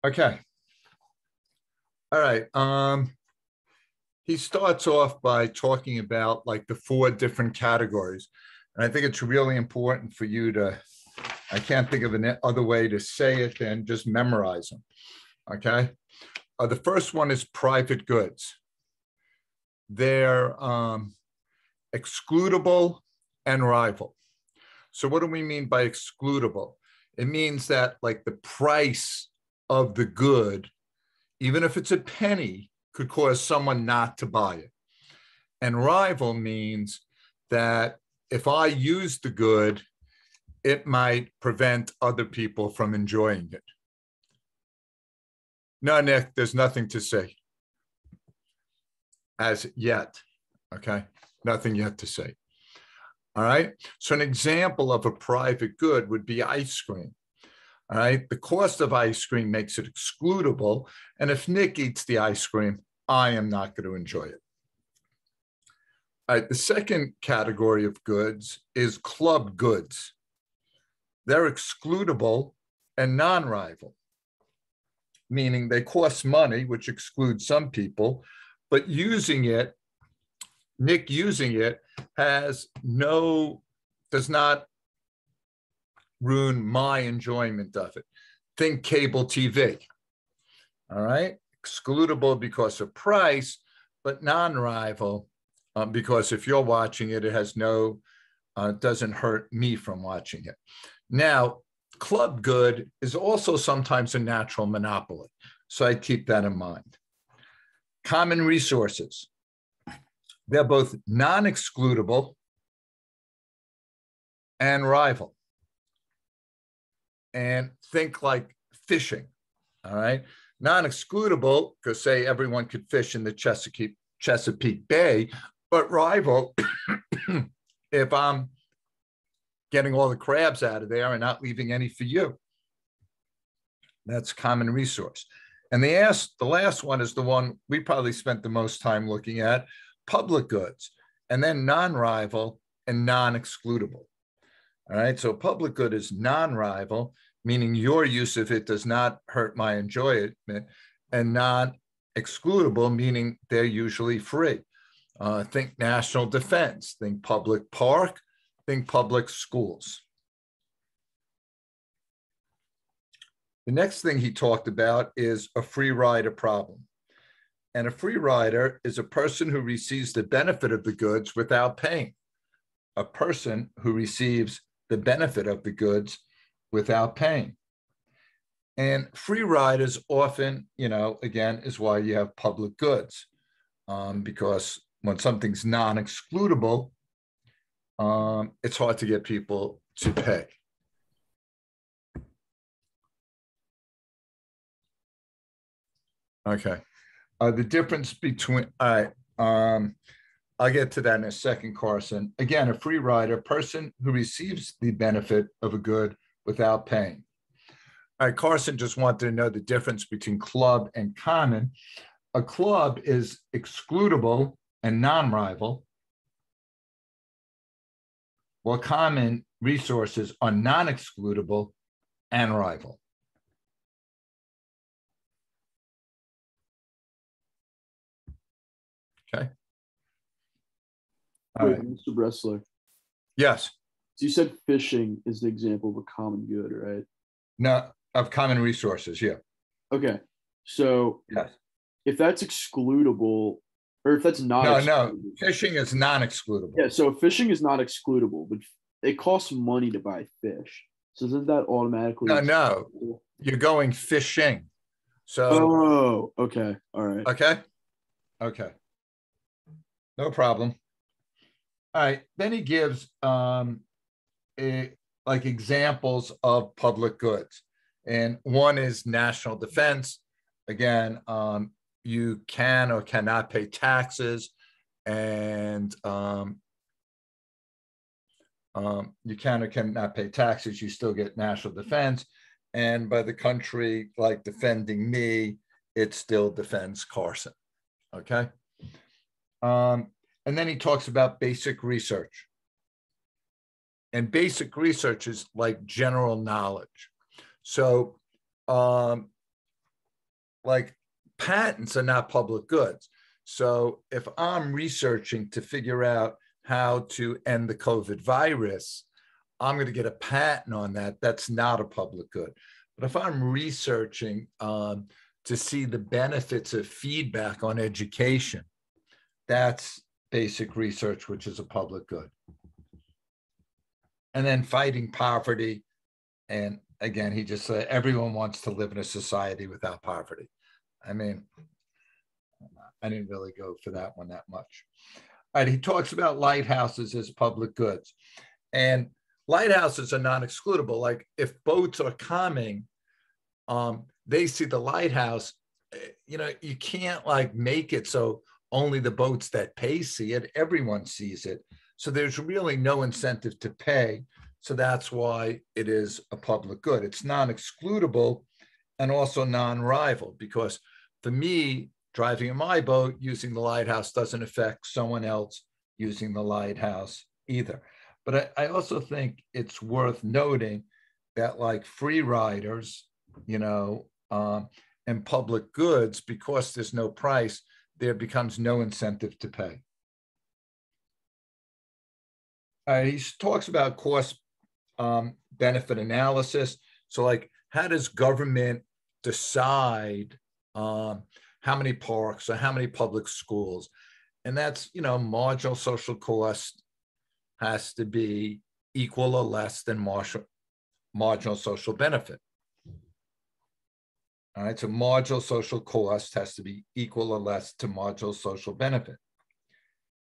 Okay. All right. He starts off by talking about like the four different categories. And I think it's really important for you to, I can't think of an other way to say it than just memorize them. Okay. The first one is private goods. They're excludable and rival. So what do we mean by excludable? It means that like the price of the good, even if it's a penny, could cause someone not to buy it. And rival means that if I use the good, it might prevent other people from enjoying it. No, Nick, there's nothing to say as yet. Okay, nothing yet to say. All right, so an example of a private good would be ice cream. All right, the cost of ice cream makes it excludable. And if Nick eats the ice cream, I am not going to enjoy it. All right, the second category of goods is club goods. They're excludable and non-rival, meaning they cost money, which excludes some people, but using it, Nick using it does not ruin my enjoyment of it. Think cable TV. All right, excludable because of price, but non-rival because if you're watching it, it has doesn't hurt me from watching it. Now, club good is also sometimes a natural monopoly, so I keep that in mind. Common resources. They're both non-excludable and rival. And think like fishing, all right? Non-excludable, because say everyone could fish in the Chesapeake Bay, but rival, if I'm getting all the crabs out of there and not leaving any for you. That's common resource. And the last one is the one we probably spent the most time looking at, public goods, and then non-rival and non-excludable. All right, so public good is non-rival, meaning your use of it does not hurt my enjoyment, and non-excludable, meaning they're usually free. Think national defense, think public park, think public schools. The next thing he talked about is a free rider problem. And a free rider is a person who receives the benefit of the goods without paying. A person who receives the benefit of the goods without paying. And free riders often, again, is why you have public goods, because when something's non-excludable, it's hard to get people to pay. Okay. The difference between, I'll get to that in a second, Carson. Again, a free rider, person who receives the benefit of a good without paying. All right, Carson just wanted to know the difference between club and common. A club is excludable and non-rival, while common resources are non-excludable and rival. Okay. Wait, right. Mr. Bressler. Yes. So you said fishing is the example of a common good, right? No, of common resources, yeah. Okay. So yes. If that's excludable, or if that's not No, fishing is non-excludable. Yeah, so fishing is not excludable, but it costs money to buy fish. So isn't that automatically No, you're going fishing. So okay. All right. Okay. No problem. All right. Then he gives examples of public goods. And one is national defense. Again, you can or cannot pay taxes, and you can or cannot pay taxes, you still get national defense. And by the country like defending me, it still defends Carson. Okay. And then he talks about basic research. And basic research is like general knowledge. So like patents are not public goods. So if I'm researching to figure out how to end the COVID virus, I'm going to get a patent on that. That's not a public good. But if I'm researching to see the benefits of feedback on education, that's basic research, which is a public good. And then fighting poverty. And again, he just said everyone wants to live in a society without poverty. I mean, I didn't really go for that one that much. All right, he talks about lighthouses as public goods. And lighthouses are non-excludable. Like if boats are coming, they see the lighthouse, you can't like make it so only the boats that pay see it, everyone sees it. So there's really no incentive to pay. So that's why it is a public good. It's non-excludable and also non-rival, because for me, driving in my boat, using the lighthouse doesn't affect someone else using the lighthouse either. But I also think it's worth noting that like free riders, and public goods, because there's no price, there becomes no incentive to pay. He talks about cost benefit analysis. So like, how does government decide how many parks or how many public schools? And that's, marginal social cost has to be equal or less than marginal social benefit. All right, so marginal social cost has to be equal or less to marginal social benefit.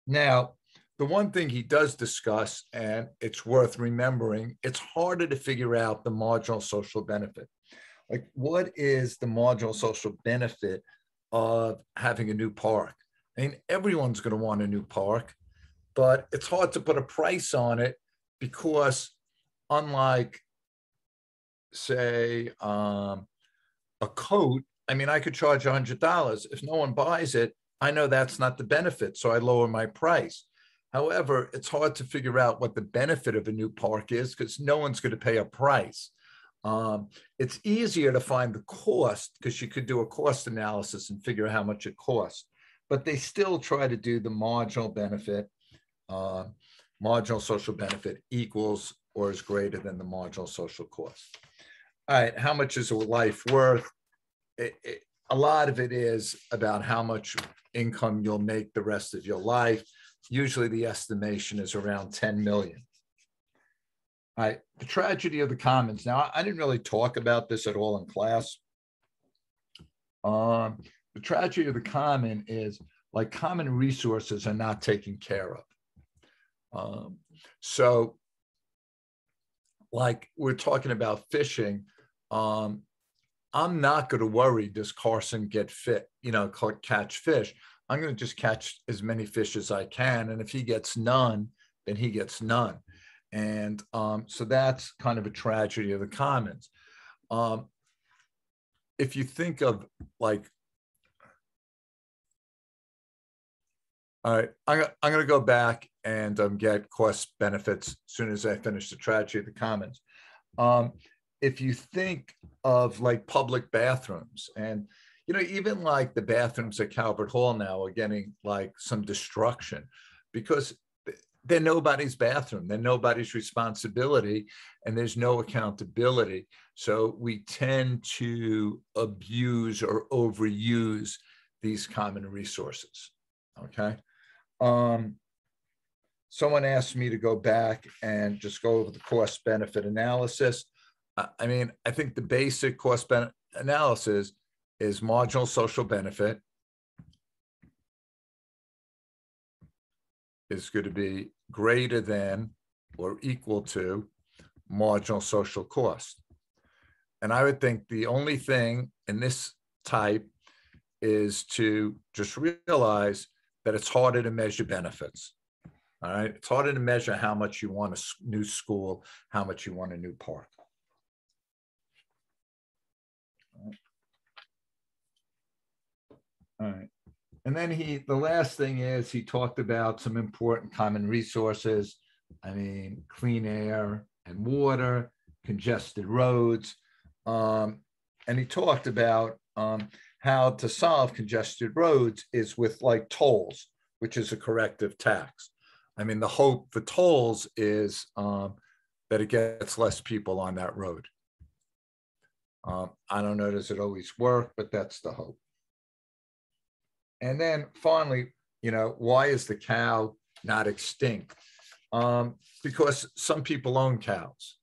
Now, the one thing he does discuss, and it's worth remembering, it's harder to figure out the marginal social benefit. Like, what is the marginal social benefit of having a new park? I mean, everyone's going to want a new park, but it's hard to put a price on it because, unlike, say, a coat, I mean, I could charge $100. If no one buys it, I know that's not the benefit, so I lower my price. However, it's hard to figure out what the benefit of a new park is because no one's going to pay a price. It's easier to find the cost because you could do a cost analysis and figure out how much it costs, but they still try to do the marginal benefit. Marginal social benefit equals or is greater than the marginal social cost. All right, how much is a life worth? A lot of it is about how much income you'll make the rest of your life. Usually the estimation is around 10 million. All right, the tragedy of the commons. Now, I didn't really talk about this at all in class. The tragedy of the common is like common resources are not taken care of. So like we're talking about fishing, I'm not going to worry, does Carson get fit, catch fish? I'm going to just catch as many fish as I can. And if he gets none, then he gets none. And so that's kind of a tragedy of the commons. If you think of like, all right, I'm going to go back and get cost benefits as soon as I finish the tragedy of the commons. If you think of like public bathrooms and, even like the bathrooms at Calvert Hall now are getting like some destruction because they're nobody's bathroom. They're nobody's responsibility and there's no accountability. So we tend to abuse or overuse these common resources, okay? Someone asked me to go back and just go over the cost benefit analysis. I mean, I think the basic cost benefit analysis is marginal social benefit is going to be greater than or equal to marginal social cost. And I would think the only thing in this type is to just realize that it's harder to measure benefits. All right. It's harder to measure how much you want a new school, how much you want a new park. All right. And then the last thing is he talked about some important common resources. I mean, clean air and water, congested roads. And he talked about how to solve congested roads is with like tolls, which is a corrective tax. I mean, the hope for tolls is that it gets less people on that road. I don't know, does it always work, but that's the hope. And then finally, why is the cow not extinct? Because some people own cows.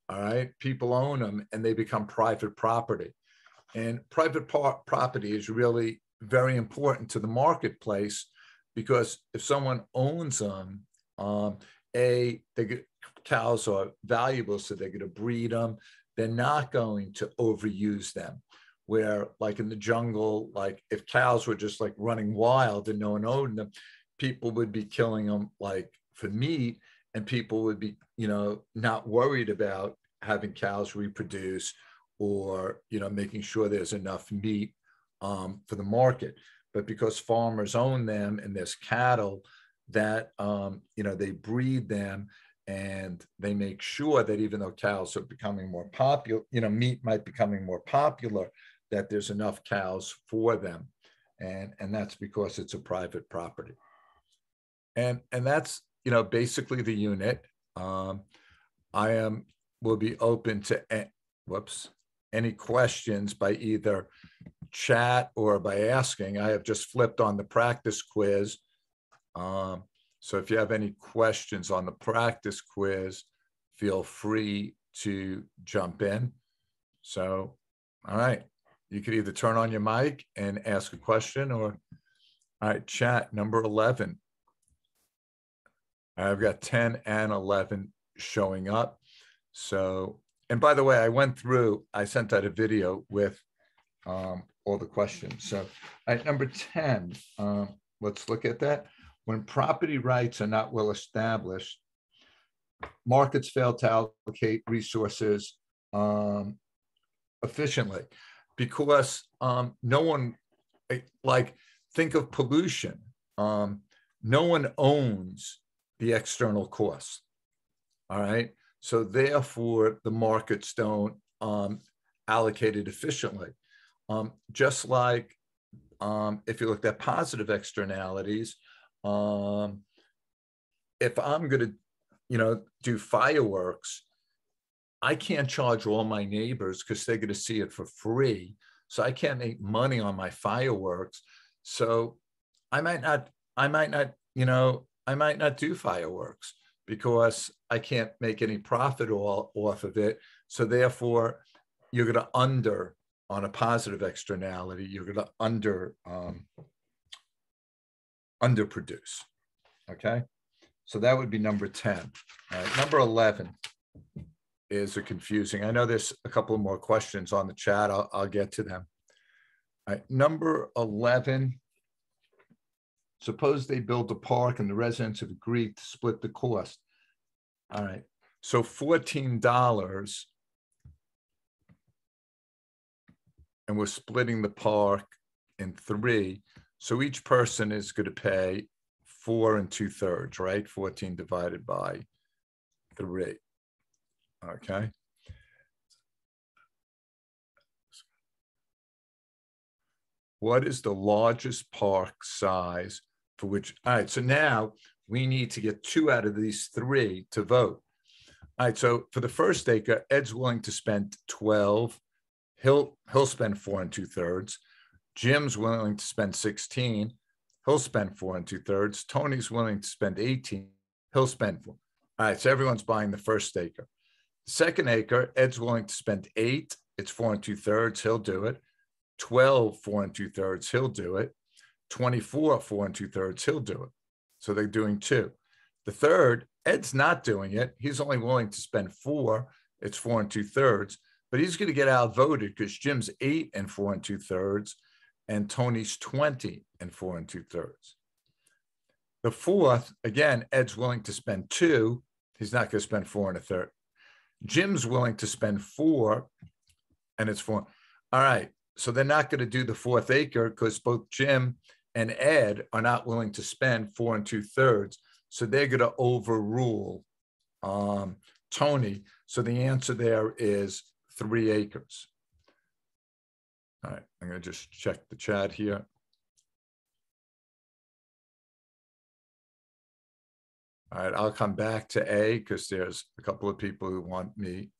All right, people own them and they become private property. And private property is really very important to the marketplace, because if someone owns them, cows are valuable, so they're going to breed them. They're not going to overuse them. Where, like in the jungle, like if cows were just like running wild and no one owned them, people would be killing them like for meat, and people would be, not worried about having cows reproduce or, making sure there's enough meat for the market. But because farmers own them and there's cattle that, they breed them, and they make sure that even though cows are becoming more popular, meat might becoming more popular, that there's enough cows for them. And that's because it's a private property. And that's, basically the unit. Will be open to, any questions by either chat or by asking. I have just flipped on the practice quiz. So if you have any questions on the practice quiz, feel free to jump in. So, all right, you could either turn on your mic and ask a question, or, all right, chat number 11. I've got 10 and 11 showing up. So, and by the way, I sent out a video with all the questions. So at number 10, let's look at that. When property rights are not well established, markets fail to allocate resources efficiently, because no one, like, think of pollution. No one owns the external costs. All right. So therefore, the markets don't allocate it efficiently. Just like if you looked at positive externalities, if I'm going to, do fireworks, I can't charge all my neighbors because they're going to see it for free. So I can't make money on my fireworks. So I might not, do fireworks because I can't make any profit off of it. So therefore, you're going to on a positive externality, you're going to underproduce. Okay. So that would be number 10. All right. Number 11 is a confusing. I know there's a couple of more questions on the chat. I'll get to them. All right. Number 11, suppose they build a park and the residents have agreed to split the cost. All right. So $14, and we're splitting the park in 3. So each person is going to pay 4 2/3, right? 14 divided by 3. Okay. What is the largest park size for which? All right. So now we need to get 2 out of these 3 to vote. All right. So for the first acre, Ed's willing to spend 12. He'll spend 4 2/3. Jim's willing to spend 16. He'll spend 4 2/3. Tony's willing to spend 18. He'll spend 4. All right, so everyone's buying the first acre. The second acre, Ed's willing to spend 8. It's 4 2/3. He'll do it. 12, 4 2/3. He'll do it. 24, 4 2/3. He'll do it. So they're doing 2. The third, Ed's not doing it. He's only willing to spend 4. It's 4 2/3. But he's going to get outvoted because Jim's 8 and 4 2/3. And Tony's 20 and 4 2/3. The fourth, again, Ed's willing to spend 2. He's not going to spend 4 1/3. Jim's willing to spend 4, and it's 4. All right. So they're not going to do the 4th acre because both Jim and Ed are not willing to spend 4 2/3. So they're going to overrule Tony. So the answer there is 3 acres. All right, I'm going to just check the chat here. All right, I'll come back to A because there's a couple of people who want me.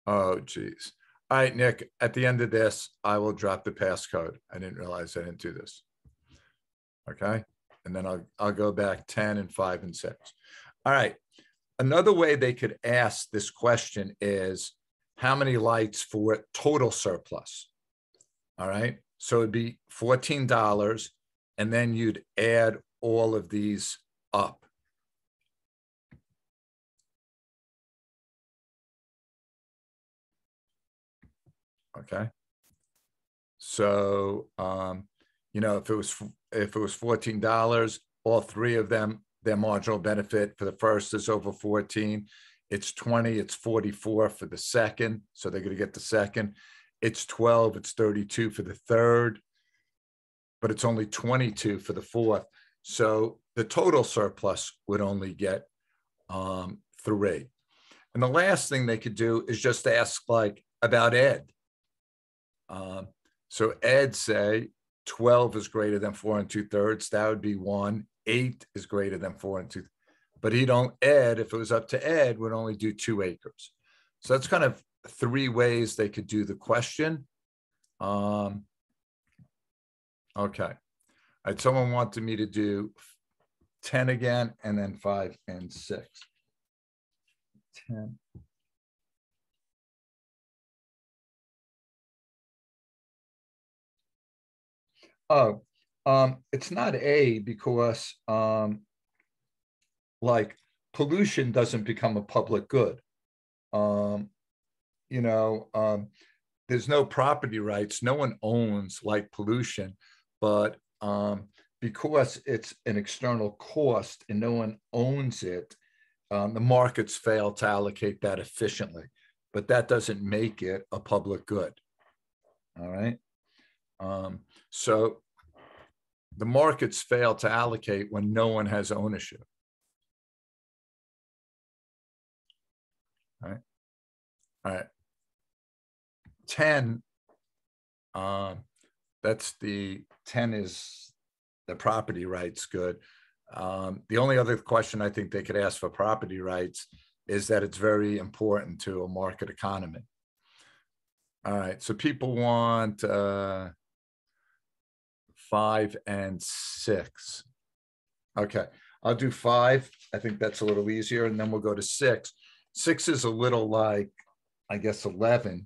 Oh, geez. All right, Nick, at the end of this, I will drop the passcode. I didn't realize I didn't do this. Okay. And then I'll go back 10 and 5 and 6. All right. Another way they could ask this question is how many lights for total surplus? All right. So it'd be $14, and then you'd add all of these up. Okay. So, you know, if it was $14, all three of them, their marginal benefit for the first is over 14. It's 20, it's 44 for the second. So they're going to get the second. It's 12, it's 32 for the third, but it's only 22 for the fourth. So the total surplus would only get 3. And the last thing they could do is just ask like about Ed. So Ed say 12 is greater than 4 2/3. That would be 1. 8 is greater than 4 2. But Ed, if it was up to Ed, would only do 2 acres. So that's kind of 3 ways they could do the question. Okay. All right. Someone wanted me to do 10 again, and then 5 and 6. 10. Oh, it's not A because like pollution doesn't become a public good. You know, there's no property rights. No one owns like pollution, but because it's an external cost and no one owns it, the markets fail to allocate that efficiently. But that doesn't make it a public good. All right. So the markets fail to allocate when no one has ownership. All right. All right. 10, that's the 10 is the property rights good. The only other question I think they could ask for property rights is that it's very important to a market economy. All right. So people want 5 and 6. Okay. I'll do 5. I think that's a little easier. And then we'll go to 6. 6 is a little like, I guess, 11,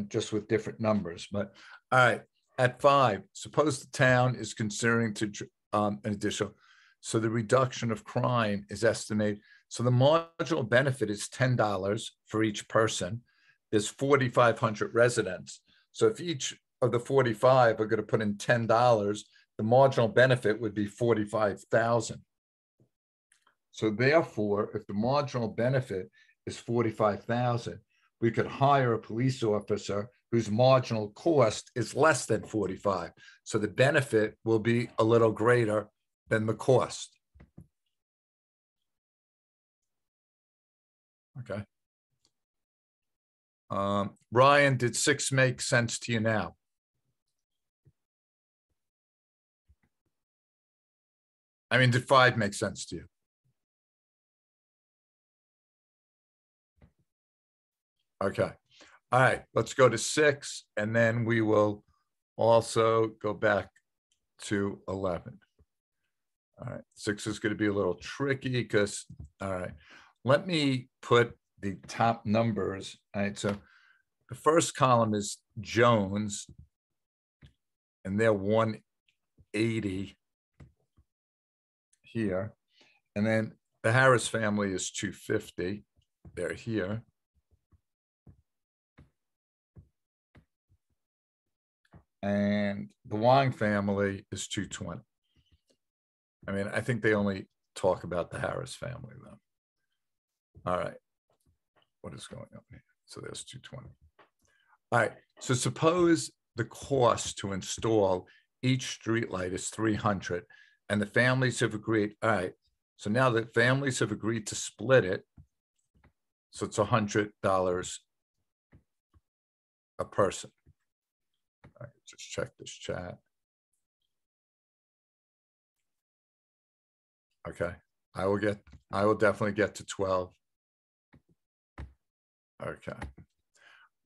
just with different numbers. But all right. At 5, suppose the town is considering to an additional. So the reduction of crime is estimated. So the marginal benefit is $10 for each person. There's 4,500 residents. So if each of the 45 are going to put in $10, the marginal benefit would be 45,000. So therefore, if the marginal benefit is 45,000, we could hire a police officer whose marginal cost is less than 45. So the benefit will be a little greater than the cost. Okay. Ryan, did 6 make sense to you now? I mean, did 5 make sense to you? Okay. All right, let's go to 6, and then we will also go back to 11. All right, 6 is going to be a little tricky because, all right, let me put the top numbers. All right, so the first column is Jones, and they're 180 here. And then the Harris family is 250. They're here. And the Wang family is 220. I mean, I think they only talk about the Harris family, though. All right. What is going on here? So there's 220. All right. So suppose the cost to install each streetlight is 300, and the families have agreed. All right. So now the families have agreed to split it. So it's $100 a person. All right, just check this chat. Okay, I will definitely get to 12. Okay.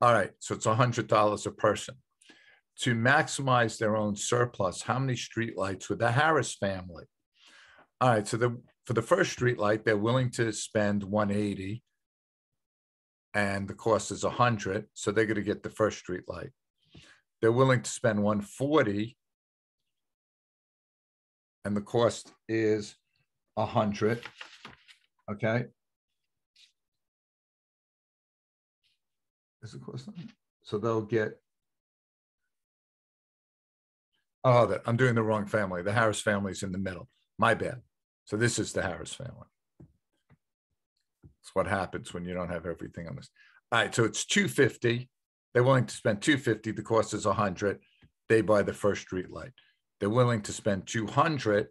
All right, so it's $100 a person. To maximize their own surplus, how many streetlights would the Harris family? All right, so for the first streetlight, they're willing to spend 180, and the cost is 100, so they're going to get the first streetlight. They're willing to spend 140, and the cost is 100. Okay. Is the cost? So they'll get. Oh, I'm doing the wrong family. The Harris family's in the middle. My bad. So this is the Harris family. It's what happens when you don't have everything on this. All right, so it's 250. They're willing to spend 250. The cost is 100. They buy the first street light. They're willing to spend 200.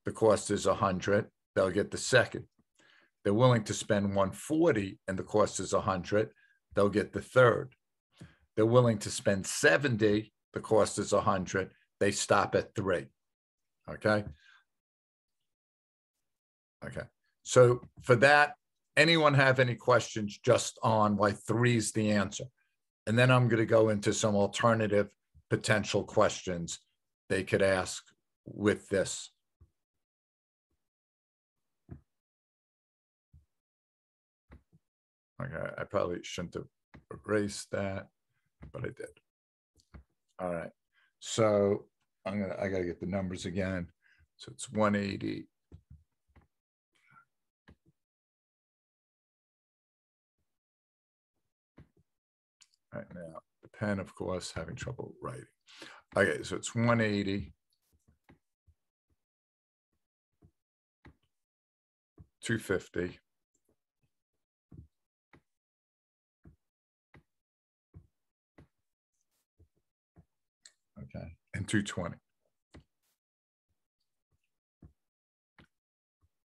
The cost is 100. They'll get the second. They're willing to spend 140 and the cost is 100. They'll get the third. They're willing to spend 70. The cost is 100. They stop at 3. Okay. Okay. So for that, anyone have any questions just on why 3 is the answer? And then I'm going to go into some alternative potential questions they could ask with this. Okay, I probably shouldn't have erased that, but I did. All right, so I gotta get the numbers again. So it's 180. Right now, the pen, of course, having trouble writing. Okay, so it's 180. 250. Okay, and 220.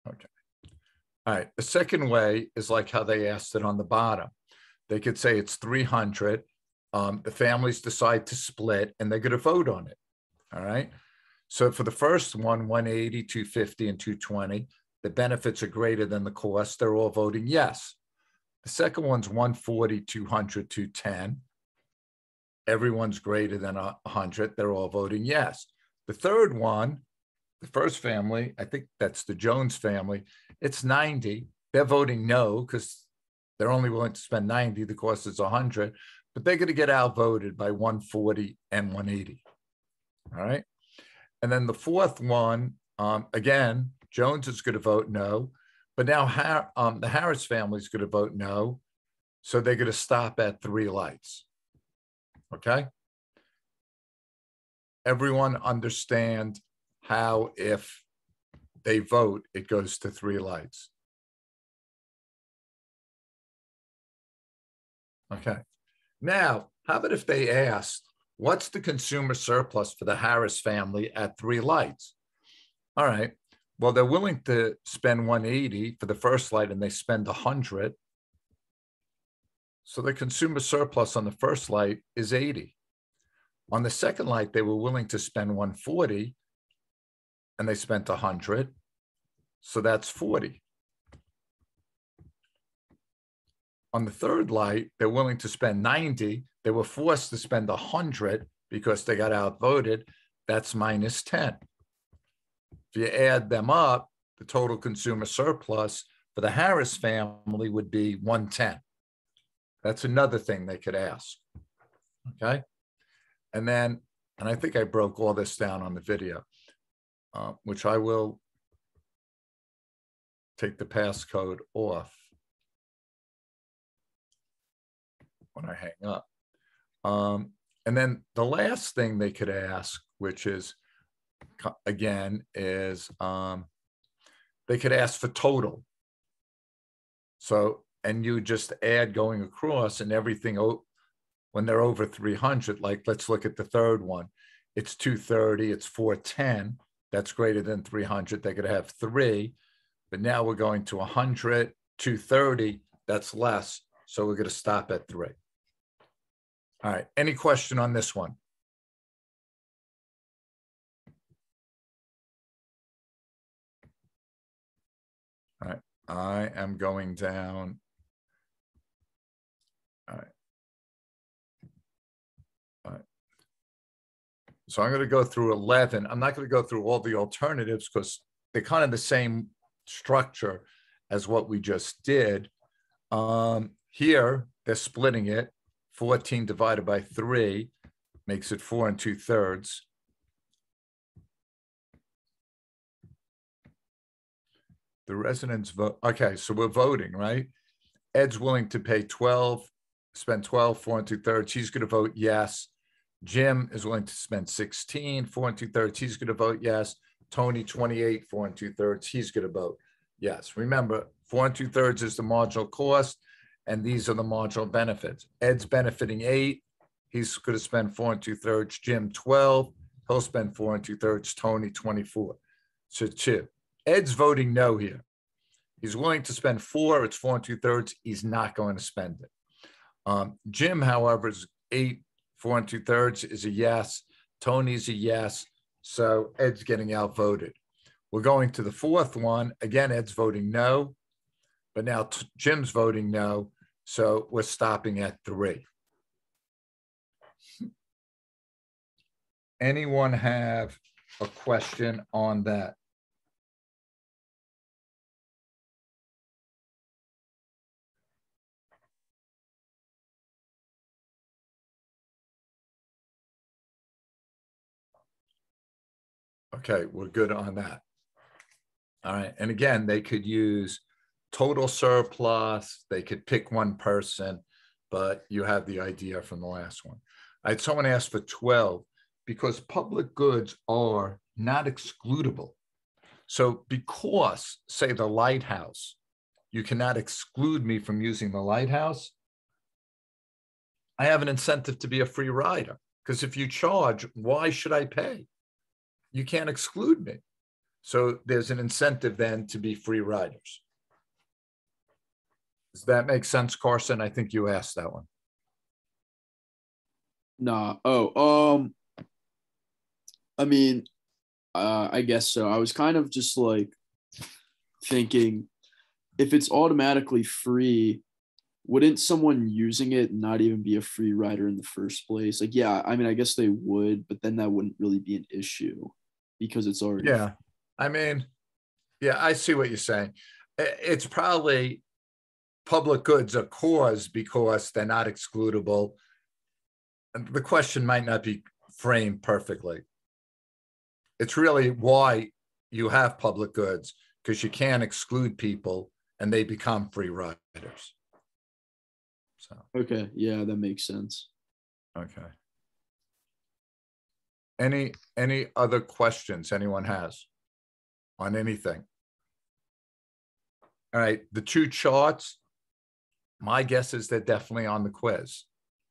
Okay. All right. The second way is like how they asked it on the bottom. They could say it's 300. The families decide to split and they're going to vote on it. All right. So for the first one, 180, 250, and 220, the benefits are greater than the cost. They're all voting yes. The second one's 140, 200, 210. Everyone's greater than 100. They're all voting yes. The third one, the first family, I think that's the Jones family, it's 90. They're voting no because they're only willing to spend 90. The cost is 100, but they're going to get outvoted by 140 and 180. All right. And then the fourth one, again, Jones is going to vote no, but now the Harris family is going to vote no. So they're going to stop at 3 lights. Okay. Everyone understand how if they vote, it goes to 3 lights. Okay. Now, how about if they asked, what's the consumer surplus for the Harris family at 3 lights? All right. Well, they're willing to spend 180 for the first light and they spend 100. So the consumer surplus on the first light is 80. On the second light, they were willing to spend 140 and they spent 100. So that's 40. On the third light, they're willing to spend 90. They were forced to spend 100 because they got outvoted. That's minus 10. If you add them up, the total consumer surplus for the Harris family would be 110. That's another thing they could ask. Okay. And then, and I think I broke all this down on the video, which I will take the passcode off when I hang up. And then the last thing they could ask, which is, again, is they could ask for total. So, and you just add going across and everything when they're over 300, like let's look at the third one. It's 230, it's 410. That's greater than 300. They're going to have 3. But now we're going to 100, 230. That's less. So we're going to stop at 3. All right. Any question on this one? All right. I am going down. All right. All right. So I'm going to go through 11. I'm not going to go through all the alternatives because they're kind of the same structure as what we just did. Here, they're splitting it. 14 divided by 3 makes it 4 2/3. The residents vote. Okay, so we're voting, right? Ed's willing to pay 12, spend 12, 4 2/3. He's going to vote yes. Jim is willing to spend 16, 4 2/3. He's going to vote yes. Tony, 28, 4 2/3. He's going to vote yes. Remember, 4 2/3 is the marginal cost, and these are the marginal benefits. Ed's benefiting 8. He's going to spend 4 2/3. Jim, 12. He'll spend 4 2/3. Tony, 24. So 2. Ed's voting no here. He's willing to spend 4. It's 4 2/3. He's not going to spend it. Jim, however, is 8. 4 2/3 is a yes. Tony's a yes. So Ed's getting outvoted. We're going to the fourth one. Again, Ed's voting no, but now Jim's voting no. So we're stopping at 3. Anyone have a question on that? Okay, we're good on that. All right. And again, they could use total surplus. They could pick one person, but you have the idea from the last one. All right. Someone asked for 12 because public goods are not excludable. So because, say, the lighthouse, you cannot exclude me from using the lighthouse, I have an incentive to be a free rider. Because if you charge, why should I pay? You can't exclude me. So there's an incentive then to be free riders. Does that make sense, Carson? I think you asked that one. Nah. I mean, I guess so. I was kind of just like thinking if it's automatically free, wouldn't someone using it not even be a free rider in the first place? Like, yeah, I mean, I guess they would, but then that wouldn't really be an issue because it's already. Yeah. I mean, yeah, I see what you're saying. It's probably public goods are cause because they're not excludable. And the question might not be framed perfectly. It's really why you have public goods, because you can't exclude people and they become free riders. So Okay, yeah, that makes sense. okay. Any other questions anyone has on anything? All right, the 2 charts, my guess is they're definitely on the quiz.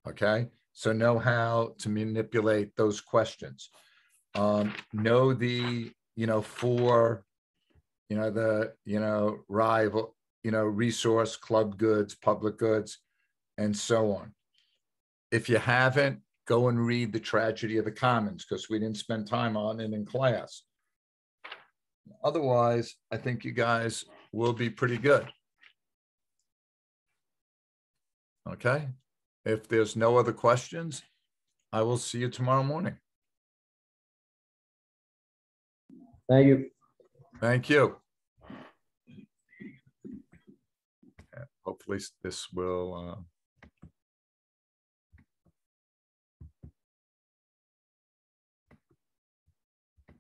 Okay, so know how to manipulate those questions. Know the, for, the, rival, resource, club goods, public goods, and so on. If you haven't, go and read The Tragedy of the Commons because we didn't spend time on it in class. Otherwise, I think you guys will be pretty good. Okay. If there's no other questions, I will see you tomorrow morning. Thank you. Thank you. Hopefully this will